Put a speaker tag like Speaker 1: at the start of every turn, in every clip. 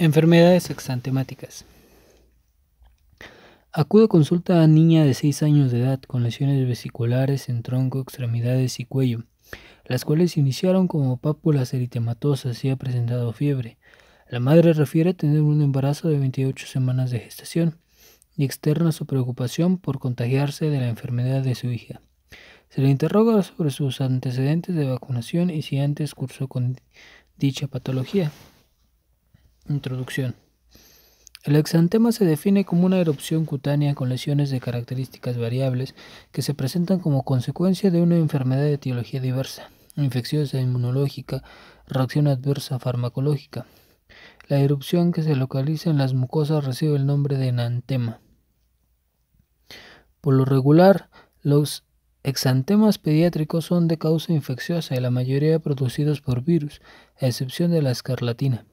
Speaker 1: Enfermedades exantemáticas. Acude a consulta a niña de 6 años de edad con lesiones vesiculares en tronco, extremidades y cuello, las cuales iniciaron como pápulas eritematosas y ha presentado fiebre. La madre refiere tener un embarazo de 28 semanas de gestación y externa su preocupación por contagiarse de la enfermedad de su hija. Se le interroga sobre sus antecedentes de vacunación y si antes cursó con dicha patología. Introducción. El exantema se define como una erupción cutánea con lesiones de características variables que se presentan como consecuencia de una enfermedad de etiología diversa, infecciosa, inmunológica, reacción adversa farmacológica. La erupción que se localiza en las mucosas recibe el nombre de enantema. Por lo regular, los exantemas pediátricos son de causa infecciosa y la mayoría producidos por virus, a excepción de la escarlatina,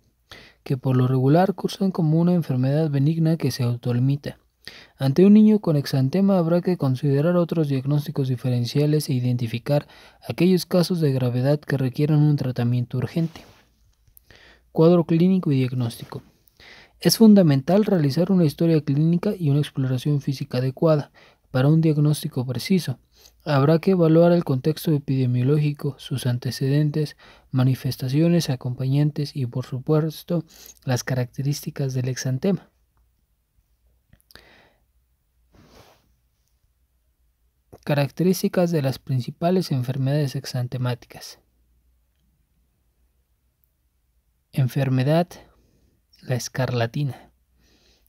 Speaker 1: que por lo regular cursan como una enfermedad benigna que se autolimita. Ante un niño con exantema habrá que considerar otros diagnósticos diferenciales e identificar aquellos casos de gravedad que requieran un tratamiento urgente. Cuadro clínico y diagnóstico. Es fundamental realizar una historia clínica y una exploración física adecuada para un diagnóstico preciso. Habrá que evaluar el contexto epidemiológico, sus antecedentes, manifestaciones acompañantes y, por supuesto, las características del exantema. Características de las principales enfermedades exantemáticas. Enfermedad: la escarlatina.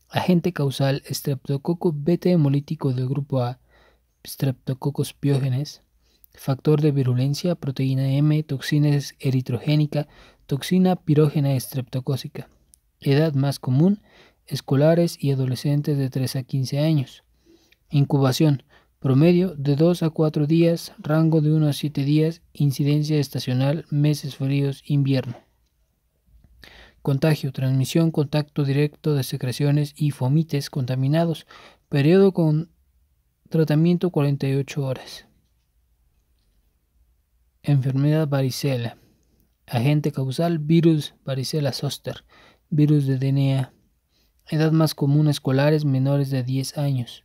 Speaker 1: Agente causal: Streptococcus beta hemolítico del grupo A, Streptococcus pyogenes. Factor de virulencia: proteína M, toxina eritrogénica, toxina pirógena estreptocócica. Edad más común: escolares y adolescentes de 3 a 15 años. Incubación: promedio de 2 a 4 días, rango de 1 a 7 días, incidencia estacional, meses fríos, invierno. Contagio: transmisión, contacto directo de secreciones y fomites contaminados. Periodo con tratamiento 48 horas. Enfermedad varicela. Agente causal: virus varicela zoster, virus de DNA. Edad más común: escolares menores de 10 años.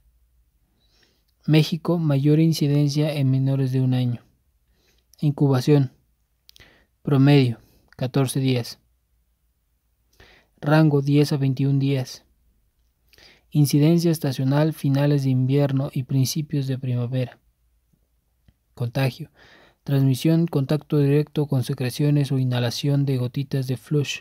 Speaker 1: México: mayor incidencia en menores de 1 año. Incubación: promedio 14 días. Rango 10 a 21 días. Incidencia estacional: finales de invierno y principios de primavera. Contagio: transmisión, contacto directo con secreciones o inhalación de gotitas de flush.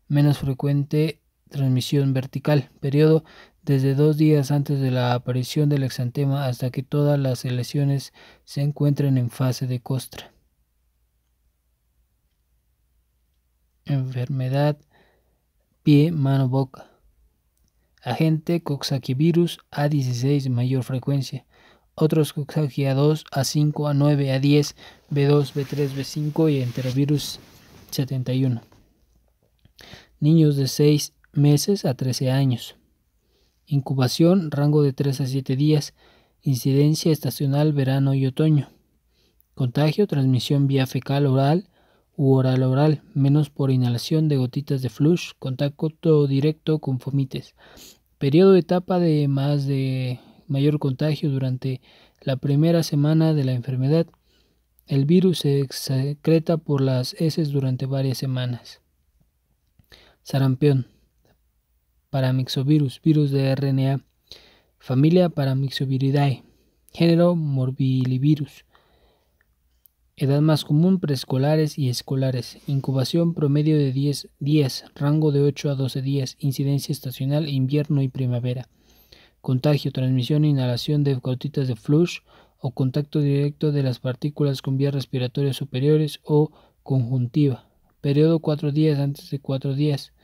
Speaker 1: Menos frecuente transmisión vertical. Periodo desde 2 días antes de la aparición del exantema hasta que todas las lesiones se encuentren en fase de costra. Enfermedad pie, mano, boca. Agente Coxsackie-virus A16, mayor frecuencia. Otros Coxsackie A2, A5, A9, A10, B2, B3, B5 y enterovirus 71. Niños de 6 meses a 13 años. Incubación: rango de 3 a 7 días. Incidencia estacional: verano y otoño. Contagio: transmisión vía fecal oral u oral-oral, menos por inhalación de gotitas de flush, contacto directo con fomites. Periodo de etapa de mayor contagio durante la primera semana de la enfermedad. El virus se secreta por las heces durante varias semanas. Sarampión. Paramyxovirus, virus de RNA. Familia Paramyxoviridae. Género Morbillivirus. Edad más común: preescolares y escolares. Incubación: promedio de 10 días, rango de 8 a 12 días, incidencia estacional: invierno y primavera. Contagio: transmisión e inhalación de gotitas de flush o contacto directo de las partículas con vías respiratorias superiores o conjuntiva. Periodo 4 días antes de 4 días.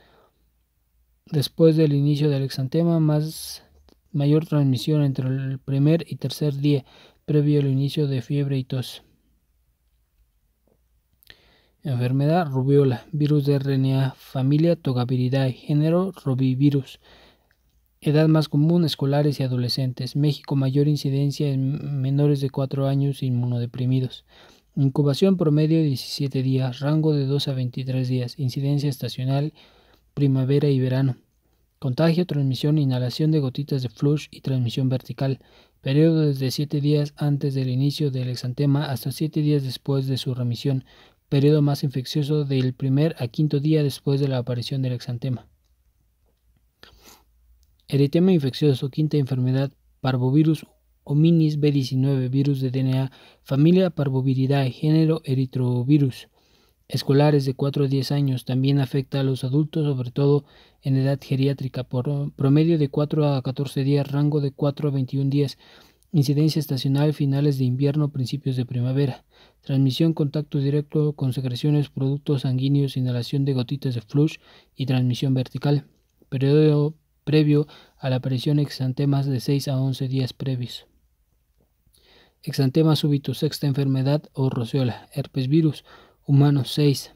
Speaker 1: Después del inicio del exantema, mayor transmisión entre el primer y tercer día, previo al inicio de fiebre y tos. Enfermedad rubiola, virus de RNA, familia Togaviridae, género rovivirus. Edad más común: escolares y adolescentes. México: mayor incidencia en menores de 4 años inmunodeprimidos. Incubación: promedio 17 días, rango de 2 a 23 días, incidencia estacional: primavera y verano. Contagio, transmisión, inhalación de gotitas de flush y transmisión vertical. Periodo desde 7 días antes del inicio del exantema hasta 7 días después de su remisión. Periodo más infeccioso del 1er a 5.º día después de la aparición del exantema. Eritema infeccioso, quinta enfermedad, Parvovirus hominis B19, virus de DNA, familia Parvoviridae, género Erythrovirus. Escolares de 4 a 10 años, también afecta a los adultos, sobre todo en edad geriátrica, por promedio de 4 a 14 días, rango de 4 a 21 días, incidencia estacional, finales de invierno, principios de primavera, transmisión, contacto directo con secreciones, productos sanguíneos, inhalación de gotitas de flush y transmisión vertical, periodo previo a la aparición exantemas de 6 a 11 días previos. Exantema súbito, sexta enfermedad o roceola, herpes virus, humanos 6.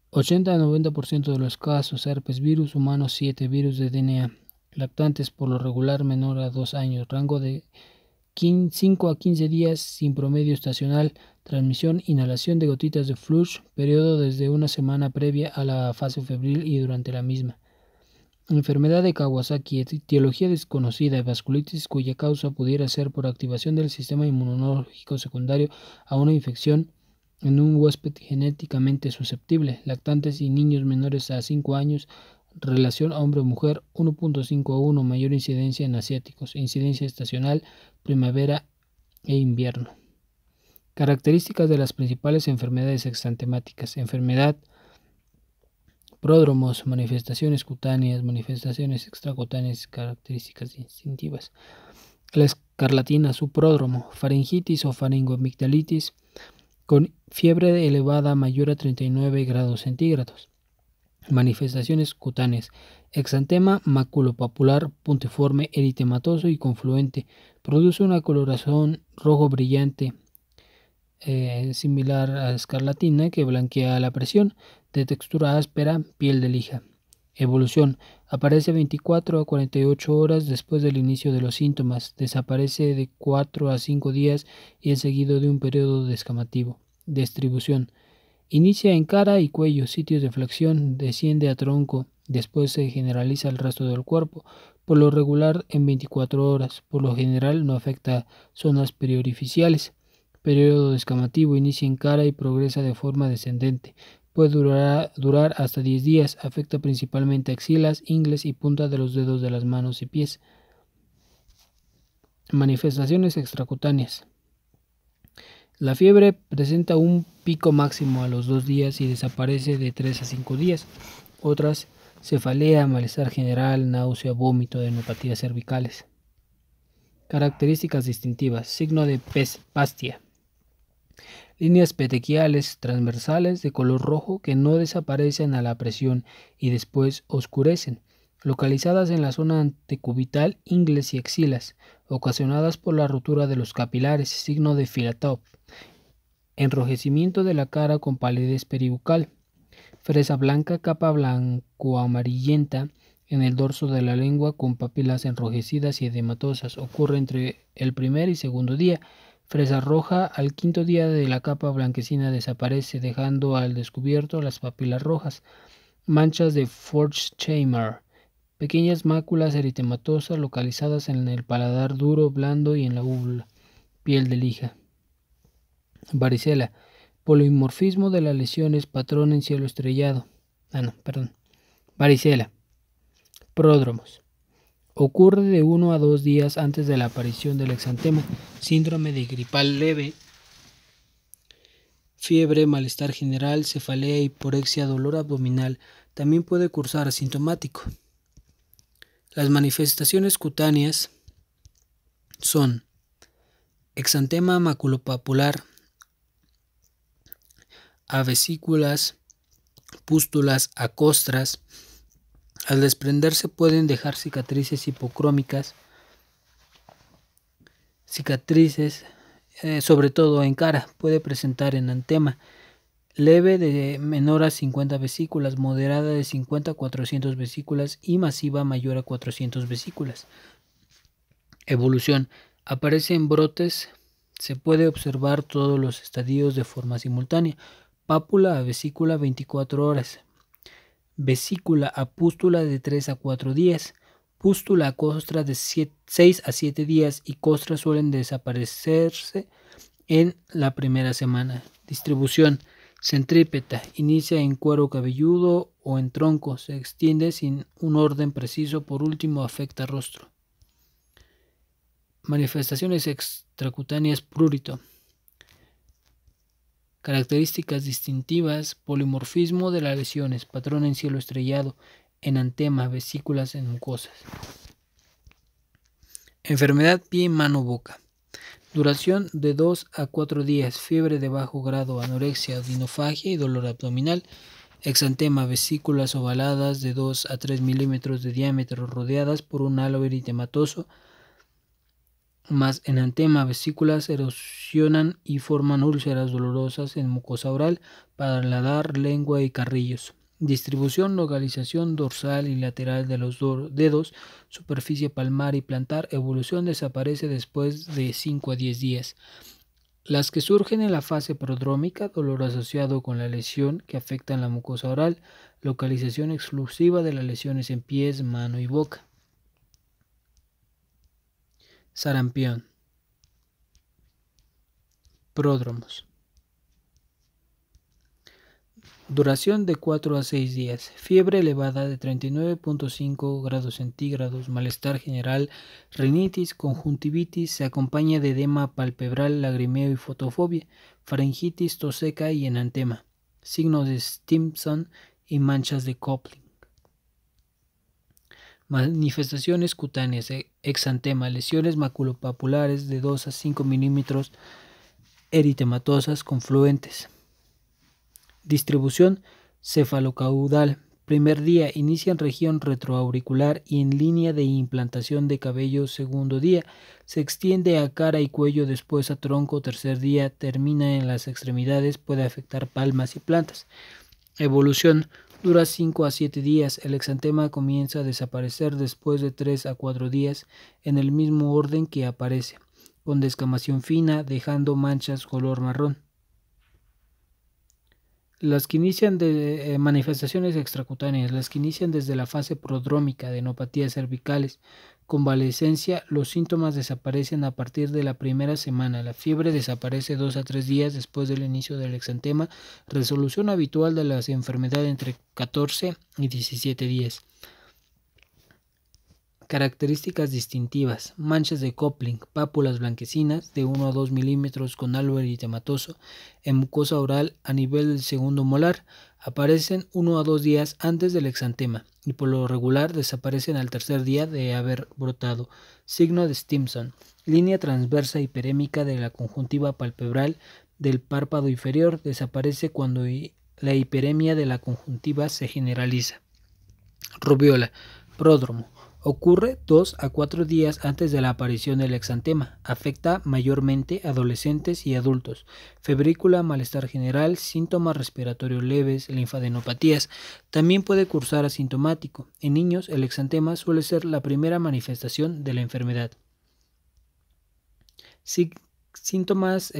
Speaker 1: 80 a 90% de los casos, herpes virus, humanos 7, virus de DNA. Lactantes por lo regular menor a 2 años, rango de 5 a 15 días sin promedio estacional, transmisión, inhalación de gotitas de flush, periodo desde una semana previa a la fase febril y durante la misma. Enfermedad de Kawasaki, etiología desconocida, vasculitis cuya causa pudiera ser por activación del sistema inmunológico secundario a una infección en un huésped genéticamente susceptible. Lactantes y niños menores a 5 años, relación hombre-mujer 1.5 a 1, mayor incidencia en asiáticos, incidencia estacional, primavera e invierno. Características de las principales enfermedades exantemáticas. Enfermedad, pródromos, manifestaciones cutáneas, manifestaciones extracutáneas, características distintivas. La escarlatina, su pródromo, faringitis o faringoamigdalitis con fiebre elevada mayor a 39 grados centígrados. Manifestaciones cutáneas, exantema maculopapular puntiforme, eritematoso y confluente, produce una coloración rojo brillante, similar a escarlatina, que blanquea a la presión, de textura áspera, piel de lija. Evolución, aparece 24 a 48 horas después del inicio de los síntomas, desaparece de 4 a 5 días y es seguido de un periodo descamativo. Distribución, inicia en cara y cuello, sitios de flexión, desciende a tronco, después se generaliza al resto del cuerpo, por lo regular en 24 horas, por lo general no afecta zonas periorificiales. Periodo descamativo, inicia en cara y progresa de forma descendente. Puede durar hasta 10 días, afecta principalmente axilas, ingles y punta de los dedos de las manos y pies. Manifestaciones extracutáneas. La fiebre presenta un pico máximo a los 2 días y desaparece de 3 a 5 días. Otras, cefalea, malestar general, náusea, vómito, adenopatías cervicales. Características distintivas. Signo de pastia. Líneas petequiales transversales de color rojo que no desaparecen a la presión y después oscurecen, localizadas en la zona antecubital, ingles y axilas, ocasionadas por la rotura de los capilares, signo de Filatov. Enrojecimiento de la cara con palidez peribucal. Fresa blanca, capa blanco-amarillenta en el dorso de la lengua con papilas enrojecidas y edematosas. Ocurre entre el primer y segundo día. Fresa roja, al 5.º día de la capa blanquecina desaparece, dejando al descubierto las papilas rojas. Manchas de Forchheimer, pequeñas máculas eritematosas localizadas en el paladar duro, blando y en la úvula. Piel de lija. Varicela, polimorfismo de las lesiones, patrón en cielo estrellado. Varicela. Pródromos. Ocurre de 1 a 2 días antes de la aparición del exantema. Síndrome de gripal leve. Fiebre, malestar general, cefalea, hiporexia, dolor abdominal. También puede cursar asintomático. Las manifestaciones cutáneas son exantema maculopapular, a vesículas, pústulas, a costras. Al desprenderse pueden dejar cicatrices hipocrómicas, sobre todo en cara. Puede presentar enantema leve de menor a 50 vesículas, moderada de 50 a 400 vesículas y masiva mayor a 400 vesículas. Evolución, aparece en brotes, se puede observar todos los estadios de forma simultánea. Pápula a vesícula 24 horas. vesícula a pústula de 3 a 4 días, pústula a costra de 6 a 7 días y costras suelen desaparecerse en la primera semana. Distribución: centrípeta, inicia en cuero cabelludo o en tronco, se extiende sin un orden preciso, por último afecta rostro. Manifestaciones extracutáneas: prurito. Características distintivas: polimorfismo de las lesiones, patrón en cielo estrellado, enantema, vesículas en mucosas. Enfermedad pie, mano, boca. Duración de 2 a 4 días, fiebre de bajo grado, anorexia, odinofagia y dolor abdominal. Exantema, vesículas ovaladas de 2 a 3 milímetros de diámetro rodeadas por un halo eritematoso, más enantema, vesículas erosionan y forman úlceras dolorosas en mucosa oral, paladar, lengua y carrillos. Distribución: localización dorsal y lateral de los dedos, superficie palmar y plantar. Evolución: desaparece después de 5 a 10 días. Las que surgen en la fase prodrómica: dolor asociado con la lesión que afecta la mucosa oral. Localización exclusiva de las lesiones en pies, mano y boca. Sarampión. Pródromos. Duración de 4 a 6 días. Fiebre elevada de 39.5 grados centígrados, malestar general, rinitis, conjuntivitis, se acompaña de edema palpebral, lagrimeo y fotofobia, faringitis, tos seca y enantema. Signos de Stimson y manchas de Kopling. Manifestaciones cutáneas: exantema, lesiones maculopapulares de 2 a 5 milímetros, eritematosas, confluentes. Distribución: cefalocaudal. Primer día, inicia en región retroauricular y en línea de implantación de cabello. Segundo día, se extiende a cara y cuello, después a tronco. Tercer día, termina en las extremidades, puede afectar palmas y plantas. Evolución: dura 5 a 7 días. El exantema comienza a desaparecer después de 3 a 4 días, en el mismo orden que aparece, con descamación fina, dejando manchas color marrón. Las que inician de manifestaciones extracutáneas, las que inician desde la fase prodrómica, de enopatías cervicales, convalescencia. Los síntomas desaparecen a partir de la primera semana. La fiebre desaparece 2 a 3 días después del inicio del exantema. Resolución habitual de la enfermedad entre 14 y 17 días. Características distintivas: manchas de Kopling, pápulas blanquecinas de 1 a 2 milímetros con halo eritematoso en mucosa oral a nivel del segundo molar. Aparecen 1 a 2 días antes del exantema y por lo regular desaparecen al tercer día de haber brotado. Signo de Stimson: línea transversa hiperémica de la conjuntiva palpebral del párpado inferior, desaparece cuando la hiperemia de la conjuntiva se generaliza. Rubiola. Pródromo: ocurre 2 a 4 días antes de la aparición del exantema. Afecta mayormente adolescentes y adultos. Febrícula, malestar general, síntomas respiratorios leves, linfadenopatías. También puede cursar asintomático. En niños, el exantema suele ser la primera manifestación de la enfermedad. Síntomas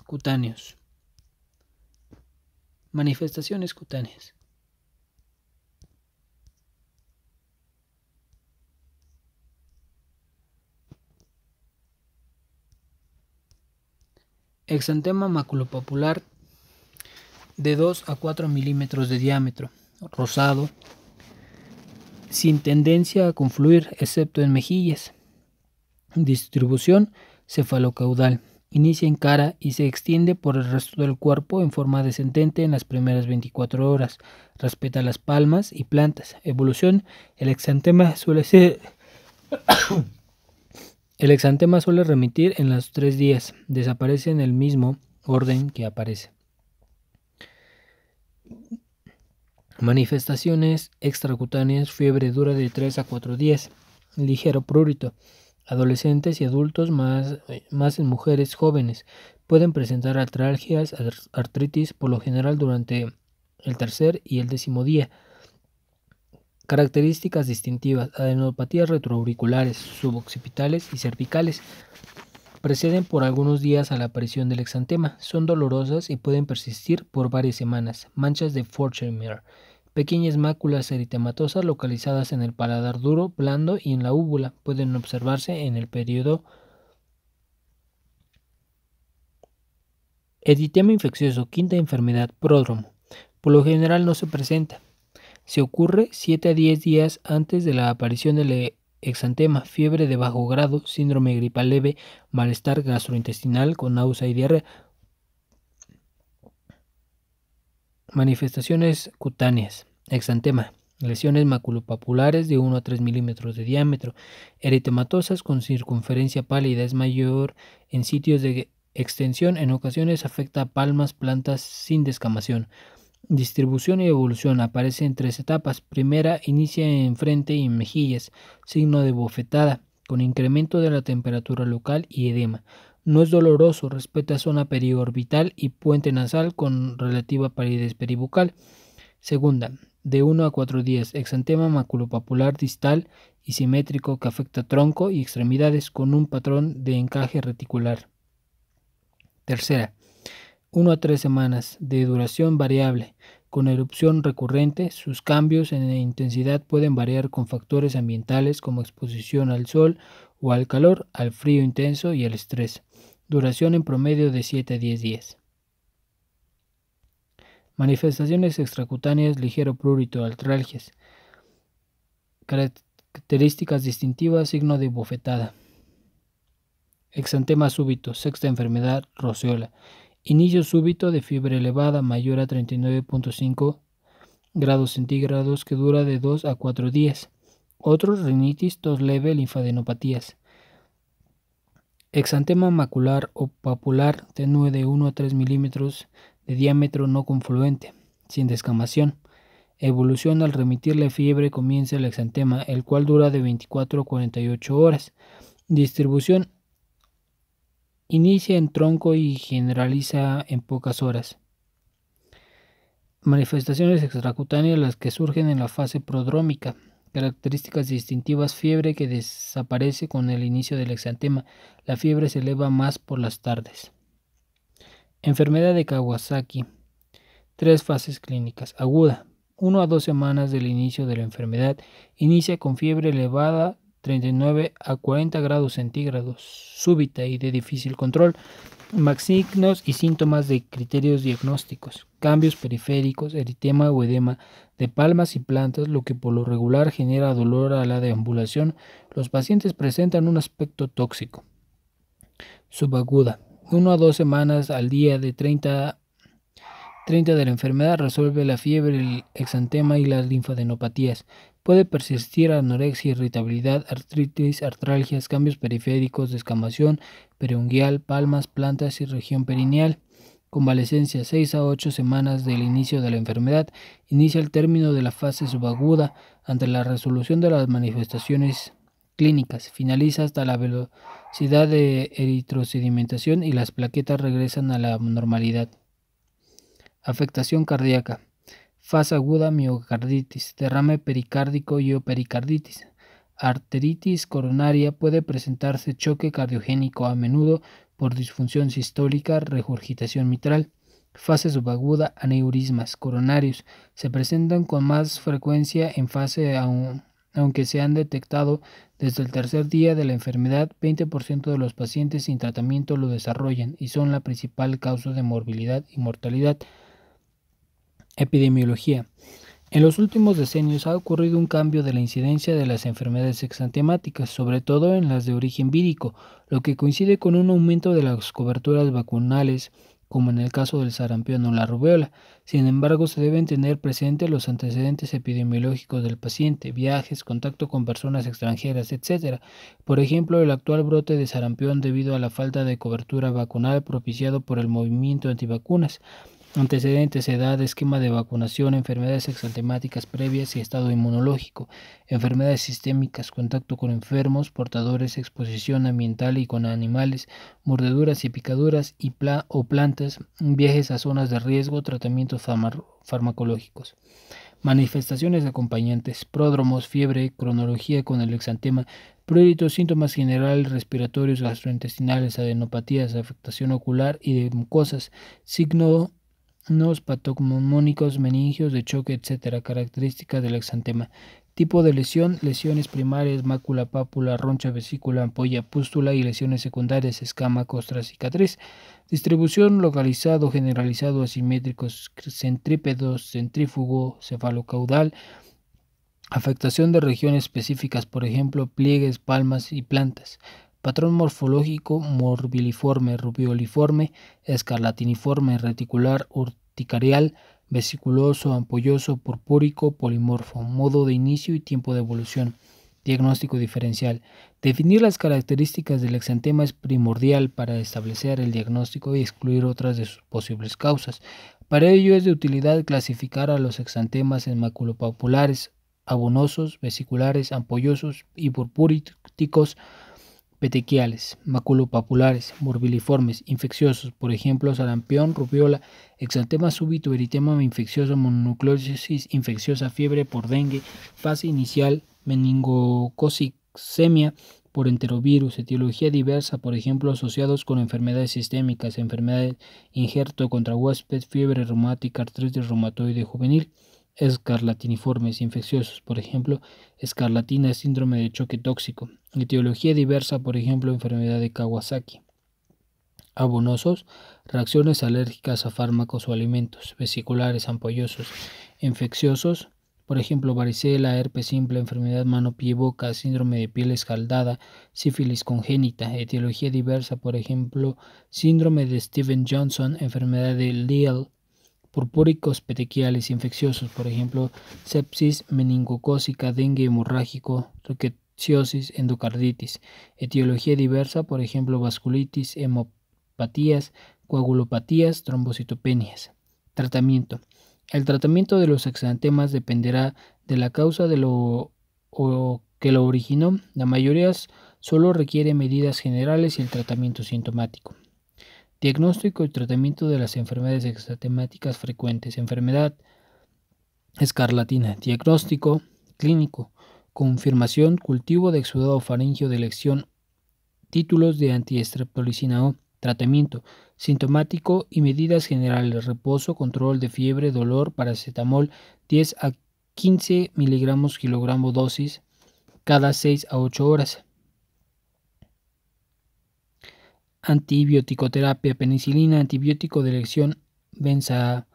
Speaker 1: cutáneos. Manifestaciones cutáneas: exantema maculopapular de 2 a 4 milímetros de diámetro, rosado, sin tendencia a confluir, excepto en mejillas. Distribución: cefalocaudal. Inicia en cara y se extiende por el resto del cuerpo en forma descendente en las primeras 24 horas. Respeta las palmas y plantas. Evolución: el exantema suele remitir en los 3 días. Desaparece en el mismo orden que aparece. Manifestaciones extracutáneas: fiebre dura de 3 a 4 días. Ligero prurito. Adolescentes y adultos, más en mujeres jóvenes. Pueden presentar artralgias, artritis, por lo general durante el tercer y el 10º día. Características distintivas: adenopatías retroauriculares, suboccipitales y cervicales. Preceden por algunos días a la aparición del exantema. Son dolorosas y pueden persistir por varias semanas. Manchas de Forchheimer. Pequeñas máculas eritematosas localizadas en el paladar duro, blando y en la úvula pueden observarse en el periodo. Eritema infeccioso, quinta enfermedad, pródromo. Por lo general no se presenta. Se ocurre 7 a 10 días antes de la aparición del exantema, fiebre de bajo grado, síndrome gripal leve, malestar gastrointestinal con náusea y diarrea. Manifestaciones cutáneas. Exantema. Lesiones maculopapulares de 1 a 3 milímetros de diámetro, eritematosas con circunferencia pálida, es mayor en sitios de extensión, en ocasiones afecta a palmas, plantas sin descamación. Distribución y evolución. Aparece en 3 etapas. Primera, inicia en frente y en mejillas, signo de bofetada, con incremento de la temperatura local y edema. No es doloroso, respeta zona periorbital y puente nasal con relativa palidez peribucal. Segunda, de 1 a 4 días, exantema maculopapular distal y simétrico que afecta tronco y extremidades con un patrón de encaje reticular. Tercera, 1 a 3 semanas, de duración variable, con erupción recurrente. Sus cambios en intensidad pueden variar con factores ambientales como exposición al sol o al calor, al frío intenso y al estrés. Duración en promedio de 7 a 10 días. Manifestaciones extracutáneas, ligero prurito, artralgias. Características distintivas, signo de bofetada. Exantema súbito, sexta enfermedad, roceola. Inicio súbito de fiebre elevada mayor a 39.5 grados centígrados que dura de 2 a 4 días. Otros, rinitis, tos leve, linfadenopatías. Exantema macular o papular tenue de 1 a 3 milímetros de diámetro no confluente, sin descamación. Evolución: al remitir la fiebre comienza el exantema, el cual dura de 24 a 48 horas. Distribución: inicia en tronco y generaliza en pocas horas. Manifestaciones extracutáneas, las que surgen en la fase prodrómica. Características distintivas: fiebre que desaparece con el inicio del exantema. La fiebre se eleva más por las tardes. Enfermedad de Kawasaki. 3 fases clínicas. Aguda. 1 a 2 semanas del inicio de la enfermedad. Inicia con fiebre elevada 39 a 40 grados centígrados, súbita y de difícil control. Signos y síntomas de criterios diagnósticos: cambios periféricos, eritema o edema de palmas y plantas, lo que por lo regular genera dolor a la deambulación. Los pacientes presentan un aspecto tóxico. Subaguda. 1 a 2 semanas al día de 30 de la enfermedad, resuelve la fiebre, el exantema y las linfadenopatías. Puede persistir anorexia, irritabilidad, artritis, artralgias, cambios periféricos, descamación periungual, palmas, plantas y región perineal. Convalecencia: 6 a 8 semanas del inicio de la enfermedad. Inicia el término de la fase subaguda ante la resolución de las manifestaciones clínicas. Finaliza hasta la velocidad de eritrosedimentación y las plaquetas regresan a la normalidad. Afectación cardíaca. Fase aguda: miocarditis, derrame pericárdico y o pericarditis. Arteritis coronaria: puede presentarse choque cardiogénico, a menudo por disfunción sistólica, regurgitación mitral. Fase subaguda: aneurismas coronarios. Se presentan con más frecuencia en fase aunque se han detectado desde el tercer día de la enfermedad. 20% de los pacientes sin tratamiento lo desarrollan y son la principal causa de morbilidad y mortalidad. Epidemiología. En los últimos decenios ha ocurrido un cambio de la incidencia de las enfermedades exantemáticas, sobre todo en las de origen vírico, lo que coincide con un aumento de las coberturas vacunales, como en el caso del sarampión o la rubéola. Sin embargo, se deben tener presentes los antecedentes epidemiológicos del paciente, viajes, contacto con personas extranjeras, etc. Por ejemplo, el actual brote de sarampión debido a la falta de cobertura vacunal propiciado por el movimiento antivacunas. Antecedentes: edad, esquema de vacunación, enfermedades exantemáticas previas y estado inmunológico, enfermedades sistémicas, contacto con enfermos, portadores, exposición ambiental y con animales, mordeduras y picaduras o plantas, viajes a zonas de riesgo, tratamientos farmacológicos. Manifestaciones acompañantes: pródromos, fiebre, cronología con el exantema, prurito, síntomas generales respiratorios, gastrointestinales, adenopatías, afectación ocular y de mucosas, signo patognomónicos, meningios de choque, etc. Características del exantema. Tipo de lesión: lesiones primarias, mácula, pápula, roncha, vesícula, ampolla, pústula, y lesiones secundarias, escama, costra, cicatriz. Distribución: localizado, generalizado, asimétricos, centrípedos, centrífugo, cefalocaudal. Afectación de regiones específicas, por ejemplo, pliegues, palmas y plantas. Patrón morfológico: morbiliforme, rubeoliforme, escarlatiniforme, reticular, urticarial, vesiculoso, ampolloso, purpúrico, polimorfo. Modo de inicio y tiempo de evolución. Diagnóstico diferencial. Definir las características del exantema es primordial para establecer el diagnóstico y excluir otras de sus posibles causas. Para ello es de utilidad clasificar a los exantemas en maculopapulares, abonosos, vesiculares, ampollosos y purpúricos, petequiales, maculopapulares, morbiliformes, infecciosos, por ejemplo, sarampión, rubiola, exantema súbito, eritema infeccioso, mononucleosis infecciosa, fiebre por dengue, fase inicial, meningococemia por enterovirus, etiología diversa, por ejemplo, asociados con enfermedades sistémicas, enfermedades injerto contra huésped, fiebre reumática, artritis reumatoide juvenil. Escarlatiniformes infecciosos, por ejemplo, escarlatina, síndrome de choque tóxico. Etiología diversa, por ejemplo, enfermedad de Kawasaki. Abonosos, reacciones alérgicas a fármacos o alimentos. Vesiculares, ampollosos. Infecciosos, por ejemplo, varicela, herpes simple, enfermedad mano, pie, boca, síndrome de piel escaldada, sífilis congénita. Etiología diversa, por ejemplo, síndrome de Steven-Johnson, enfermedad de Lille. Purpúricos petequiales infecciosos, por ejemplo, sepsis meningocócica, dengue hemorrágico, rickettsiosis, endocarditis. Etiología diversa, por ejemplo, vasculitis, hemopatías, coagulopatías, trombocitopenias. Tratamiento. El tratamiento de los exantemas dependerá de la causa que lo originó. La mayoría solo requiere medidas generales y el tratamiento sintomático. Diagnóstico y tratamiento de las enfermedades exantemáticas frecuentes. Enfermedad escarlatina. Diagnóstico clínico. Confirmación: cultivo de exudado faríngeo de elección. Títulos de antiestreptolicina O. Tratamiento sintomático y medidas generales: reposo, control de fiebre, dolor, paracetamol 10 a 15 miligramos kilogramo dosis cada 6 a 8 horas. Antibioticoterapia: penicilina, antibiótico de elección, benzatínica,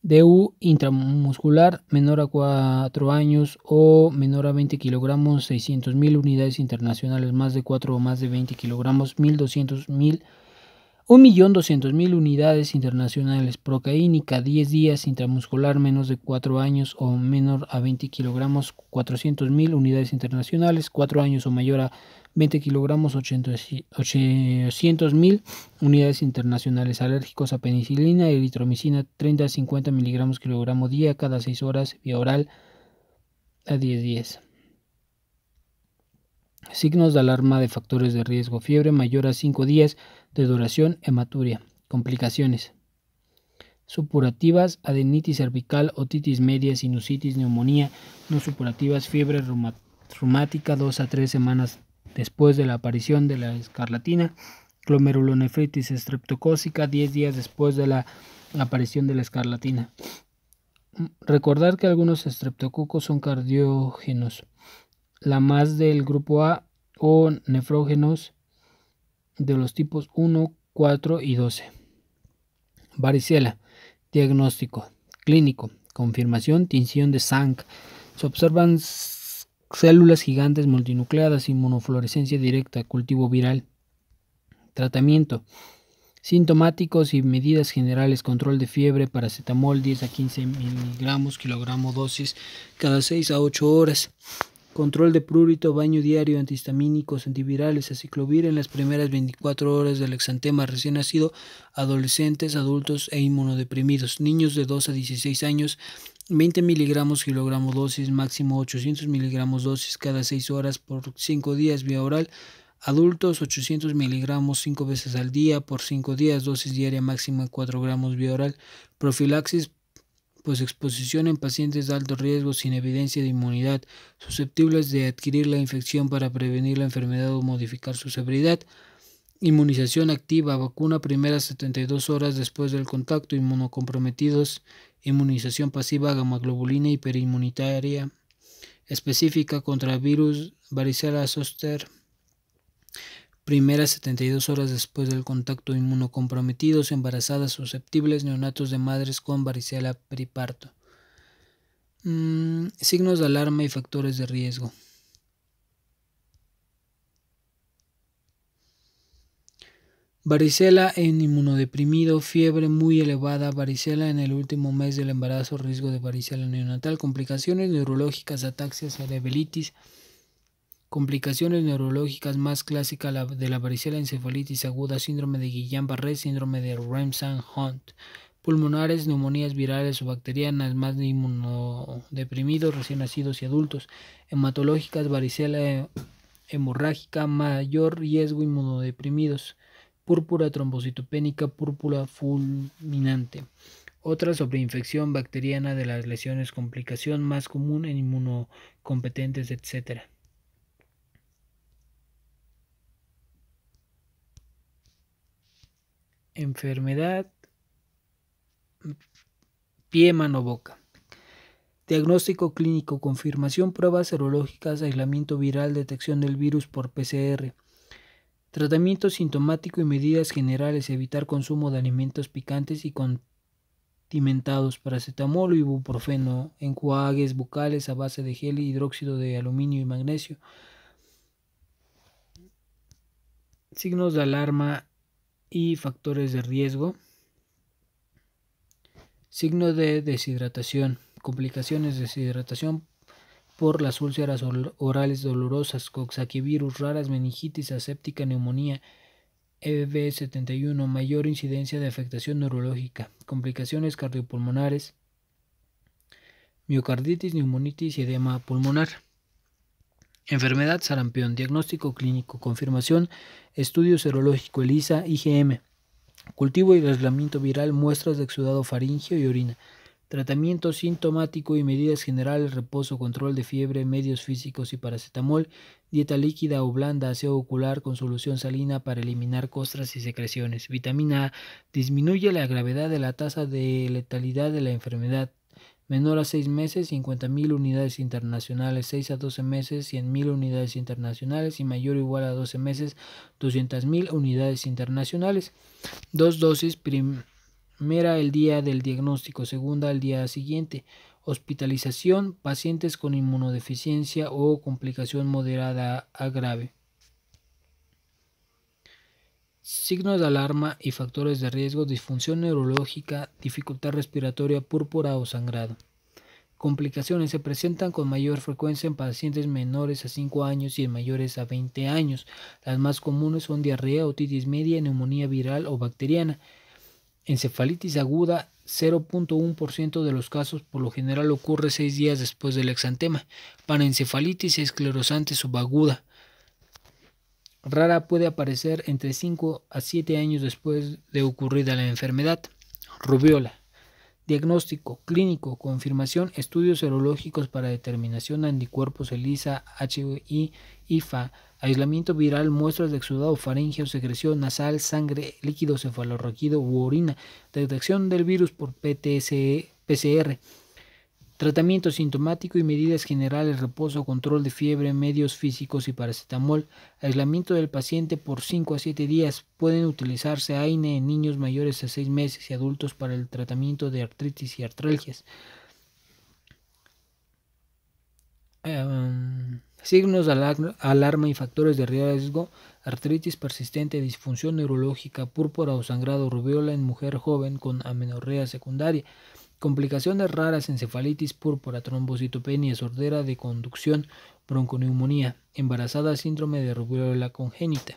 Speaker 1: DU intramuscular, menor a 4 años o menor a 20 kilogramos, 600.000 unidades internacionales, más de 4 o más de 20 kilogramos, 1.200.000 unidades internacionales. Procaínica, 10 días, intramuscular, menos de 4 años o menor a 20 kilogramos, 400.000 unidades internacionales, 4 años o mayor a 20 kilogramos, 800.000 unidades internacionales. Alérgicos a penicilina, eritromicina, 30 a 50 miligramos kilogramo día, cada 6 horas, vía oral, a 10 días. Signos de alarma de factores de riesgo: fiebre mayor a 5 días de duración, hematuria. Complicaciones: supurativas, adenitis cervical, otitis media, sinusitis, neumonía. No supurativas: fiebre reumática 2 a 3 semanas después de la aparición de la escarlatina. Glomerulonefritis estreptocócica 10 días después de la aparición de la escarlatina. Recordar que algunos estreptococos son cardiógenos, la más del grupo A, o nefrógenos de los tipos 1, 4 y 12. Varicela. Diagnóstico clínico: confirmación, tinción de sangre. Se observan células gigantes multinucleadas, inmunofluorescencia directa, cultivo viral. Tratamiento sintomáticos y medidas generales: control de fiebre, paracetamol 10 a 15 miligramos kilogramo dosis cada 6 a 8 horas. Control de prurito, baño diario, antihistamínicos, antivirales, aciclovir en las primeras 24 horas del exantema recién nacido, adolescentes, adultos e inmunodeprimidos. Niños de 2 a 16 años, 20 miligramos kilogramo dosis, máximo 800 miligramos dosis cada 6 horas por 5 días vía oral. Adultos, 800 miligramos 5 veces al día por 5 días, dosis diaria máxima 4 gramos vía oral. Profilaxis, pues exposición en pacientes de alto riesgo sin evidencia de inmunidad, susceptibles de adquirir la infección, para prevenir la enfermedad o modificar su severidad. Inmunización activa, vacuna primeras 72 horas después del contacto, inmunocomprometidos, inmunización pasiva, gammaglobulina hiperinmunitaria específica contra el virus varicela zoster, primeras 72 horas después del contacto, inmunocomprometidos, embarazadas susceptibles, neonatos de madres con varicela periparto. Signos de alarma y factores de riesgo. Varicela en inmunodeprimido, fiebre muy elevada, varicela en el último mes del embarazo, riesgo de varicela neonatal, complicaciones neurológicas, ataxia, cerebritis, complicaciones neurológicas más clásicas de la varicela, encefalitis aguda, síndrome de Guillain-Barré, síndrome de Remsen-Hunt, pulmonares, neumonías virales o bacterianas, más de inmunodeprimidos, recién nacidos y adultos, hematológicas, varicela hemorrágica, mayor riesgo inmunodeprimidos, púrpura trombocitopénica, púrpura fulminante. Otra sobreinfección bacteriana de las lesiones, complicación más común en inmunocompetentes, etc. Enfermedad pie, mano, boca. Diagnóstico clínico, confirmación, pruebas serológicas, aislamiento viral, detección del virus por PCR. Tratamiento sintomático y medidas generales, evitar consumo de alimentos picantes y condimentados, paracetamol o ibuprofeno, enjuagues bucales a base de gel, hidróxido de aluminio y magnesio. Signos de alarma y factores de riesgo. Signo de deshidratación, complicaciones de deshidratación por las úlceras orales dolorosas, coxsackievirus, raras, meningitis aséptica, neumonía, EB71, mayor incidencia de afectación neurológica, complicaciones cardiopulmonares, miocarditis, neumonitis y edema pulmonar. Enfermedad sarampión, diagnóstico clínico, confirmación, estudio serológico ELISA, IgM, cultivo y aislamiento viral, muestras de exudado faríngeo y orina. Tratamiento sintomático y medidas generales, reposo, control de fiebre, medios físicos y paracetamol, dieta líquida o blanda, aseo ocular con solución salina para eliminar costras y secreciones. Vitamina A disminuye la gravedad de la tasa de letalidad de la enfermedad. Menor a 6 meses, 50.000 unidades internacionales, 6 a 12 meses, 100.000 unidades internacionales y mayor o igual a 12 meses, 200.000 unidades internacionales. 2 dosis, primera el día del diagnóstico, segunda al día siguiente. Hospitalización, pacientes con inmunodeficiencia o complicación moderada a grave. Signos de alarma y factores de riesgo, disfunción neurológica, dificultad respiratoria, púrpura o sangrado. Complicaciones se presentan con mayor frecuencia en pacientes menores a 5 años y en mayores a 20 años. Las más comunes son diarrea, otitis media, neumonía viral o bacteriana. Encefalitis aguda, 0.1% de los casos, por lo general ocurre 6 días después del exantema. Panencefalitis esclerosante subaguda, rara, puede aparecer entre 5 a 7 años después de ocurrida la enfermedad. Rubiola. Diagnóstico clínico, confirmación, estudios serológicos para determinación de anticuerpos ELISA, HI, IFA, aislamiento viral, muestras de exudado faríngeo, secreción nasal, sangre, líquido cefalorraquídeo u orina, detección del virus por PCR. Tratamiento sintomático y medidas generales, reposo, control de fiebre, medios físicos y paracetamol. Aislamiento del paciente por 5 a 7 días. Pueden utilizarse AINE en niños mayores a 6 meses y adultos para el tratamiento de artritis y artralgias. Signos de alarma y factores de riesgo: artritis persistente, disfunción neurológica, púrpura o sangrado, rubiola en mujer joven con amenorrea secundaria. Complicaciones raras, encefalitis, púrpura, trombocitopenia, sordera de conducción, bronconeumonía, embarazada, síndrome de rubiola congénita.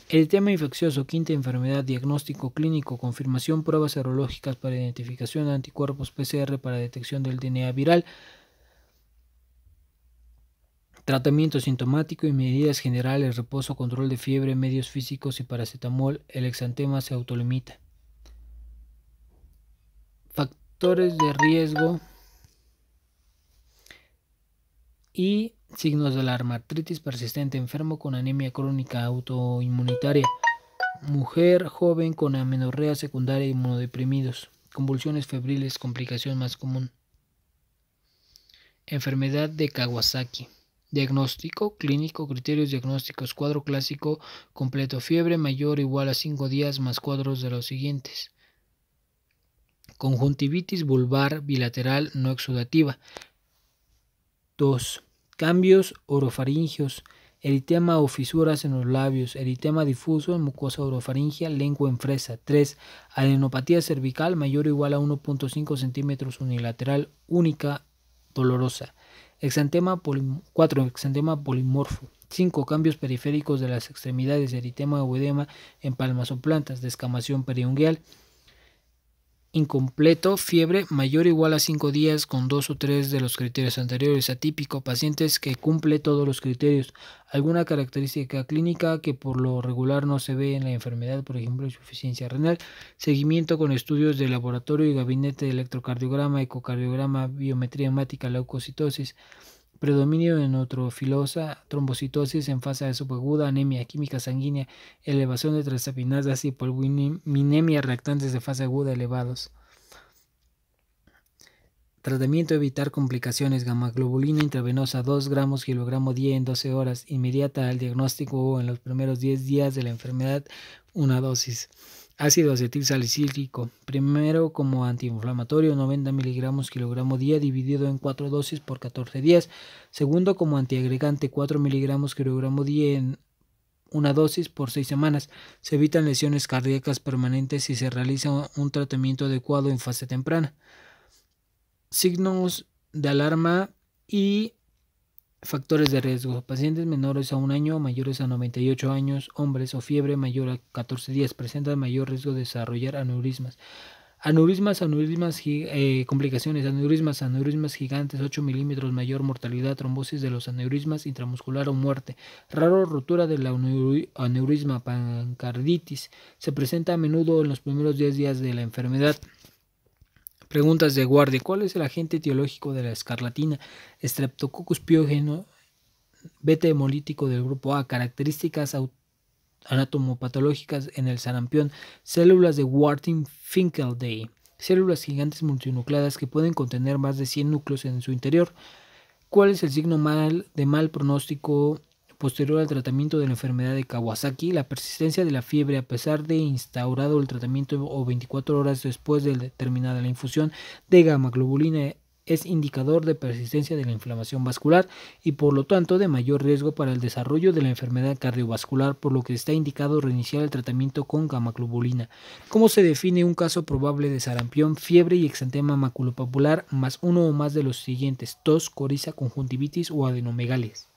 Speaker 1: Eritema infeccioso, quinta enfermedad, diagnóstico clínico, confirmación, pruebas serológicas para identificación de anticuerpos, PCR para detección del DNA viral. Tratamiento sintomático y medidas generales, reposo, control de fiebre, medios físicos y paracetamol. El exantema se autolimita. Factores de riesgo y Signos de alarma: artritis persistente, enfermo con anemia crónica autoinmunitaria, mujer joven con amenorrea secundaria, inmunodeprimidos, convulsiones febriles, complicación más común. Enfermedad de Kawasaki. Diagnóstico clínico, criterios diagnósticos, cuadro clásico completo, fiebre mayor o igual a 5 días más cuadros de los siguientes: conjuntivitis vulvar bilateral no exudativa. 2. Cambios orofaringeos, eritema o fisuras en los labios, eritema difuso en mucosa orofaringea, lengua en fresa. 3. Adenopatía cervical mayor o igual a 1.5 centímetros unilateral, única, dolorosa. 4. Exantema polimorfo. 5. Cambios periféricos de las extremidades, eritema o edema en palmas o plantas, descamación periungueal. Incompleto, fiebre mayor o igual a 5 días con 2 o 3 de los criterios anteriores. Atípico, pacientes que cumple todos los criterios. Alguna característica clínica que por lo regular no se ve en la enfermedad, por ejemplo, insuficiencia renal. Seguimiento con estudios de laboratorio y gabinete de electrocardiograma, ecocardiograma, biometría hemática, leucocitosis. Predominio de neutrofilosa, trombocitosis en fase subaguda, anemia, química sanguínea, elevación de transaminasas y poliminemia reactantes de fase aguda elevados. Tratamiento: evitar complicaciones, gammaglobulina intravenosa 2 gramos kilogramo día en 12 horas, inmediata al diagnóstico o en los primeros 10 días de la enfermedad, una dosis. Ácido acetil salicílico, primero como antiinflamatorio 90 miligramos kilogramo día dividido en 4 dosis por 14 días. Segundo como antiagregante 4 miligramos kilogramo día en una dosis por 6 semanas. Se evitan lesiones cardíacas permanentes si se realiza un tratamiento adecuado en fase temprana. Signos de alarma y factores de riesgo: pacientes menores a 1 año o mayores a 98 años, hombres, o fiebre mayor a 14 días, presentan mayor riesgo de desarrollar aneurismas. Complicaciones: aneurismas gigantes 8 milímetros, mayor mortalidad, trombosis de los aneurismas, intramuscular o muerte. Raro, rotura del aneurisma, pancarditis. Se presenta a menudo en los primeros 10 días de la enfermedad. Preguntas de guardia: ¿cuál es el agente etiológico de la escarlatina? Streptococcus pyogenes, beta hemolítico del grupo A. Características anatomopatológicas en el sarampión: células de Warthin-Finkelday, células gigantes multinucleadas que pueden contener más de 100 núcleos en su interior. ¿Cuál es el signo de mal pronóstico posterior al tratamiento de la enfermedad de Kawasaki? La persistencia de la fiebre a pesar de instaurado el tratamiento o 24 horas después de terminada la infusión de gammaglobulina es indicador de persistencia de la inflamación vascular y por lo tanto de mayor riesgo para el desarrollo de la enfermedad cardiovascular, por lo que está indicado reiniciar el tratamiento con gammaglobulina. ¿Cómo se define un caso probable de sarampión? Fiebre y exantema maculopapular más uno o más de los siguientes: tos, coriza, conjuntivitis o adenomegalias.